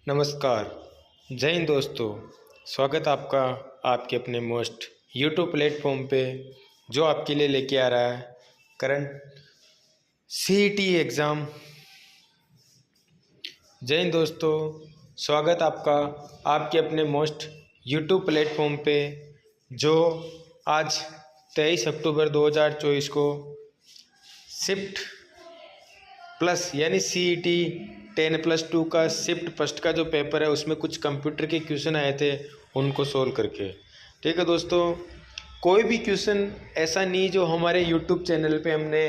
नमस्कार। जय हिंद दोस्तों। स्वागत आपका आपके अपने मोस्ट यूट्यूब प्लेटफॉर्म पे, जो आपके लिए लेके आ रहा है करंट सीईटी एग्ज़ाम। जय हिंद दोस्तों। स्वागत आपका आपके अपने मोस्ट यूट्यूब प्लेटफॉर्म पे, जो आज 23 अक्टूबर 2024 को शिफ्ट प्लस यानी सीईटी 10+2 का शिफ्ट फर्स्ट का जो पेपर है उसमें कुछ कंप्यूटर के क्वेश्चन आए थे, उनको सोल्व करके। ठीक है दोस्तों, कोई भी क्वेश्चन ऐसा नहीं जो हमारे यूट्यूब चैनल पे हमने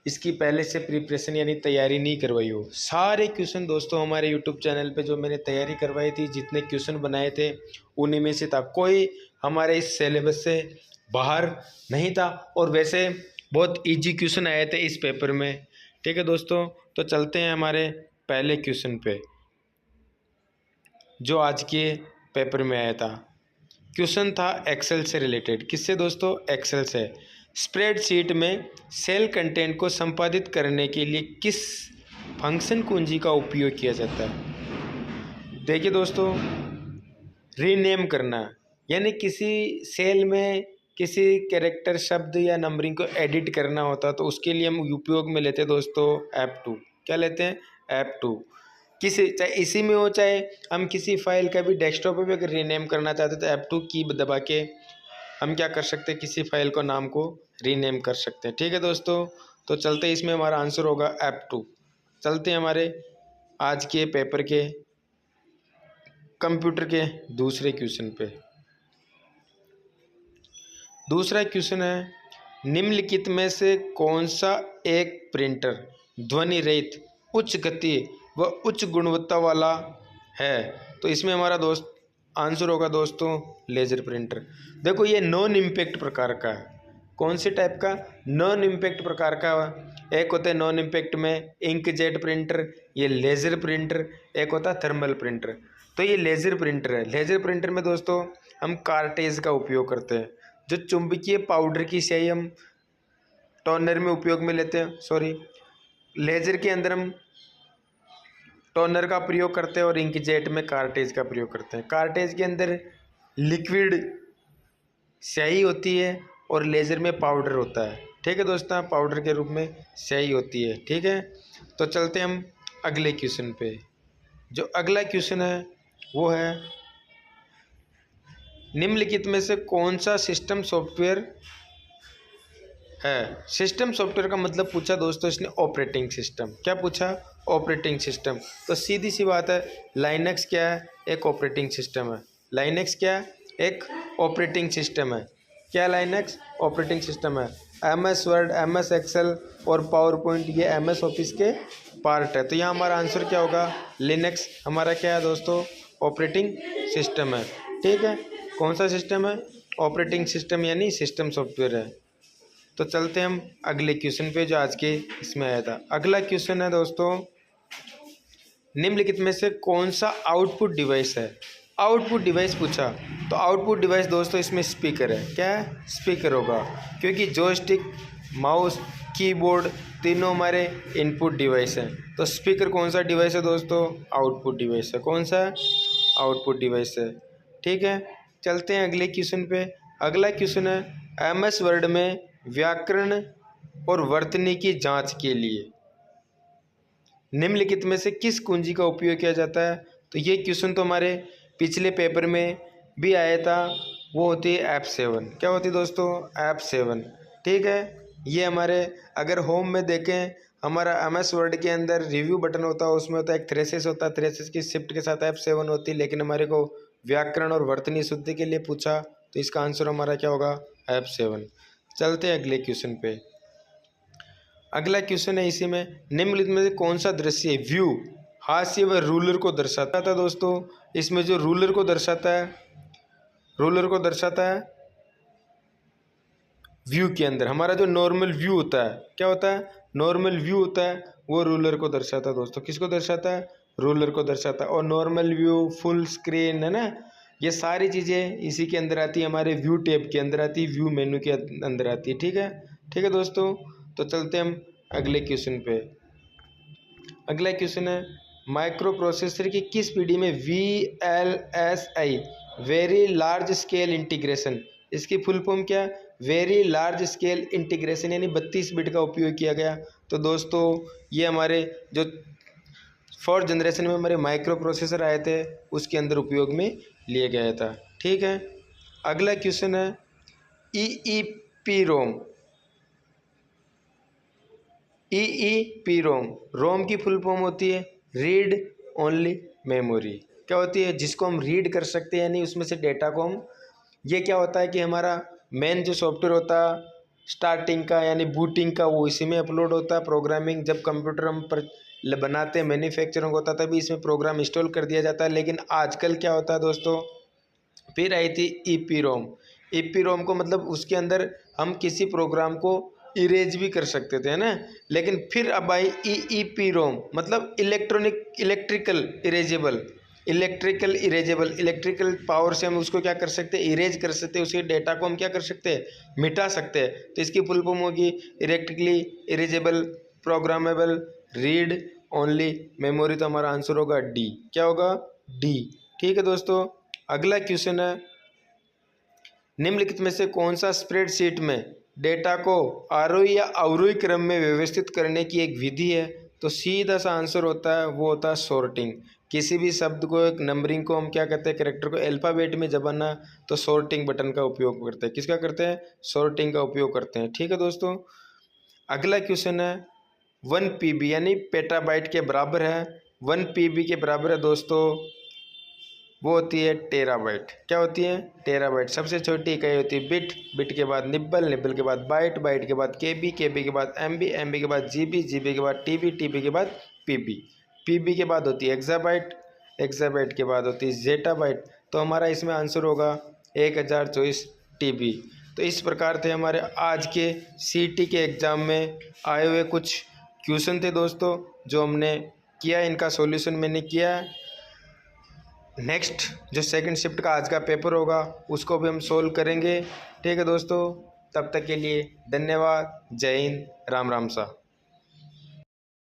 इसकी पहले से प्रिपरेशन यानी तैयारी नहीं करवाई हो। सारे क्वेश्चन दोस्तों हमारे यूट्यूब चैनल पे जो मैंने तैयारी करवाई थी, जितने क्वेश्चन बनाए थे उन्हीं में से था। कोई हमारे इस सिलेबस से बाहर नहीं था और वैसे बहुत ईजी क्वेश्चन आए थे इस पेपर में। ठीक है दोस्तों, तो चलते हैं हमारे पहले क्वेश्चन पे जो आज के पेपर में आया था। क्वेश्चन था एक्सेल से रिलेटेड। किससे दोस्तों? एक्सेल से। स्प्रेडशीट में सेल कंटेंट को संपादित करने के लिए किस फंक्शन कुंजी का उपयोग किया जाता है? देखिए दोस्तों, रीनेम करना, यानी किसी सेल में किसी कैरेक्टर, शब्द या नंबरिंग को एडिट करना होता तो उसके लिए हम उपयोग में लेते हैं दोस्तों F2। क्या लेते हैं? F2। किसी, चाहे इसी में हो चाहे हम किसी फाइल का भी डेस्कटॉप पे भी अगर रीनेम करना चाहते तो F2 की दबा के हम क्या कर सकते हैं, किसी फाइल को नाम को रीनेम कर सकते हैं। ठीक है दोस्तों, तो चलते हैं, इसमें हमारा आंसर होगा F2। चलते हैं हमारे आज के पेपर के कंप्यूटर के दूसरे क्वेश्चन पे। दूसरा क्वेश्चन है, निम्नलिखित में से कौन सा एक प्रिंटर ध्वनि रहित, उच्च गति व उच्च गुणवत्ता वाला है? तो इसमें हमारा दोस्त आंसर होगा दोस्तों लेजर प्रिंटर। देखो, ये नॉन इम्पैक्ट प्रकार का है। कौन से टाइप का? नॉन इम्पैक्ट प्रकार का। एक होता है नॉन इम्पैक्ट में इंकजेट प्रिंटर, ये लेजर प्रिंटर। एक होता है थर्मल प्रिंटर। तो ये लेजर प्रिंटर है। लेजर प्रिंटर में दोस्तों हम कार्टेज का उपयोग करते हैं। जो चुंबकीय पाउडर की स्याही हम टोनर में उपयोग में लेते हैं, सॉरी, लेजर के अंदर हम टोनर का प्रयोग करते हैं और इंकजेट में कार्टेज का प्रयोग करते हैं। कार्टेज के अंदर लिक्विड स्याही होती है और लेजर में पाउडर होता है। ठीक है दोस्तों, पाउडर के रूप में स्याही होती है। ठीक है, तो चलते हैं हम अगले क्वेश्चन पे। जो अगला क्वेश्चन है वो है, निम्नलिखित में से कौन सा सिस्टम सॉफ्टवेयर है? सिस्टम सॉफ्टवेयर का मतलब पूछा दोस्तों इसने ऑपरेटिंग सिस्टम। क्या पूछा? Operating system. तो सीधी सी बात है, लाइनक्स क्या है? एक ऑपरेटिंग सिस्टम है। लाइनक्स क्या है? एक ऑपरेटिंग सिस्टम है। क्या लाइनक्स? ऑपरेटिंग सिस्टम है। MS वर्ड, MS एक्सेल और पावर पॉइंट ये MS ऑफिस के पार्ट है। तो यहाँ हमारा आंसर क्या होगा? लिनक्स हमारा क्या है दोस्तों? ऑपरेटिंग सिस्टम है। ठीक है, कौन सा सिस्टम है? ऑपरेटिंग सिस्टम यानी सिस्टम सॉफ्टवेयर है। तो चलते हैं हम अगले क्वेश्चन पे जो आज के इसमें आया था। अगला क्वेश्चन है दोस्तों, निम्नलिखित में से कौन सा आउटपुट डिवाइस है? आउटपुट डिवाइस पूछा तो आउटपुट डिवाइस दोस्तों इसमें स्पीकर है। क्या है? स्पीकर होगा, क्योंकि जॉयस्टिक, माउस, कीबोर्ड तीनों हमारे इनपुट डिवाइस हैं। तो स्पीकर कौन सा डिवाइस है दोस्तों? आउटपुट डिवाइस है। कौन सा? आउटपुट डिवाइस है। ठीक है, चलते हैं अगले क्वेश्चन पे। अगला क्वेश्चन है, MS वर्ड में व्याकरण और वर्तनी की जांच के लिए निम्नलिखित में से किस कुंजी का उपयोग किया जाता है? तो ये क्वेश्चन तो हमारे पिछले पेपर में भी आया था। वो होती है F7। क्या होती है दोस्तों? F7। ठीक है, ये हमारे अगर होम में देखें, हमारा MS वर्ड के अंदर रिव्यू बटन होता है, उसमें होता है एक थ्रेसिस होता है। थ्रेसिस की शिफ्ट के साथ F7 होती है, लेकिन हमारे को व्याकरण और वर्तनी शुद्धि के लिए पूछा तो इसका आंसर हमारा क्या होगा? F7। चलते हैं अगले क्वेश्चन पे। अगला क्वेश्चन है इसी में, निम्नलिखित में से कौन सा दृश्य व्यू हास्य व रूलर को दर्शाता था? दोस्तों इसमें जो रूलर को दर्शाता है व्यू के अंदर हमारा जो नॉर्मल व्यू होता है, क्या होता है? नॉर्मल व्यू होता है, वो रूलर को दर्शाता है दोस्तों। किसको दर्शाता है? रूलर को दर्शाता है। और नॉर्मल व्यू, फुल स्क्रीन, है ना, ये सारी चीज़ें इसी के अंदर आती है, हमारे व्यू टैब के अंदर आती है, व्यू मेनू के अंदर आती है। ठीक है, ठीक है दोस्तों, तो चलते हैं हम अगले क्वेश्चन पे। अगला क्वेश्चन है, माइक्रो प्रोसेसर की किस पीढ़ी में VLSI very large scale integration, इसकी फुल फॉर्म क्या, वेरी लार्ज स्केल इंटीग्रेशन यानी 32 बिट का उपयोग किया गया। तो दोस्तों ये हमारे जो 4th जनरेशन में हमारे माइक्रो प्रोसेसर आए थे उसके अंदर उपयोग में लिए गया था। ठीक है, अगला क्वेश्चन है EEPROM। EEPROM, रोम की फुल फॉर्म होती है रीड ओनली मेमोरी। क्या होती है, जिसको हम रीड कर सकते हैं यानी उसमें से डेटा को हम, ये क्या होता है कि हमारा मेन जो सॉफ्टवेयर होता है स्टार्टिंग का यानी बूटिंग का वो इसी में अपलोड होता है। प्रोग्रामिंग जब कंप्यूटर हम पर बनाते हैं मैन्युफैक्चरिंग होता है तभी इसमें प्रोग्राम इंस्टॉल कर दिया जाता है। लेकिन आजकल क्या होता है दोस्तों, फिर आई थी EEPROM। EEPROM को मतलब उसके अंदर हम किसी प्रोग्राम को इरेज भी कर सकते थे, है ना। लेकिन फिर अब आई EEPROM मतलब इलेक्ट्रिकल इरेजेबल पावर से हम उसको क्या कर सकते हैं, इरेज कर सकते हैं, उसके डेटा को हम क्या कर सकते हैं, मिटा सकते हैं। तो इसकी फुल फॉर्म होगी electrically erasable programmable read only memory. तो हमारा आंसर होगा डी। क्या होगा, डी। ठीक है दोस्तों, अगला क्वेश्चन है निम्नलिखित में से कौन सा स्प्रेडशीट में डेटा को आरोही या अवरोही क्रम में व्यवस्थित करने की एक विधि है। तो सीधा सा आंसर होता है वो होता है सॉर्टिंग। किसी भी शब्द को एक नंबरिंग को हम क्या करते हैं, कैरेक्टर को अल्फाबेट में जबाना, तो सॉर्टिंग बटन का उपयोग करते हैं। किसका करते हैं, सॉर्टिंग का उपयोग करते हैं। ठीक है दोस्तों, अगला क्वेश्चन है 1 PB यानी पेटाबाइट के बराबर है। 1 PB के बराबर है दोस्तों, वो होती है टेराबाइट। क्या होती है, टेराबाइट। सबसे छोटी इकाई होती है बिट, बिट के बाद निब्बल, निब्बल के बाद बाइट, बाइट के बाद KB, KB के बाद MB, MB के बाद GB, GB के बाद TB, TB के बाद PB, PB के बाद होती है एक्साबाइट, एक्साबाइट के बाद होती है जेटाबाइट। तो हमारा इसमें आंसर होगा 1024 TB। तो इस प्रकार थे हमारे आज के CT के एग्ज़ाम में आए हुए कुछ क्वेश्चन थे दोस्तों जो हमने किया, इनका सॉल्यूशन मैंने किया है। नेक्स्ट जो सेकंड शिफ्ट का आज का पेपर होगा उसको भी हम सोल्व करेंगे। ठीक है दोस्तों, तब तक के लिए धन्यवाद। जय हिंद, राम राम सा।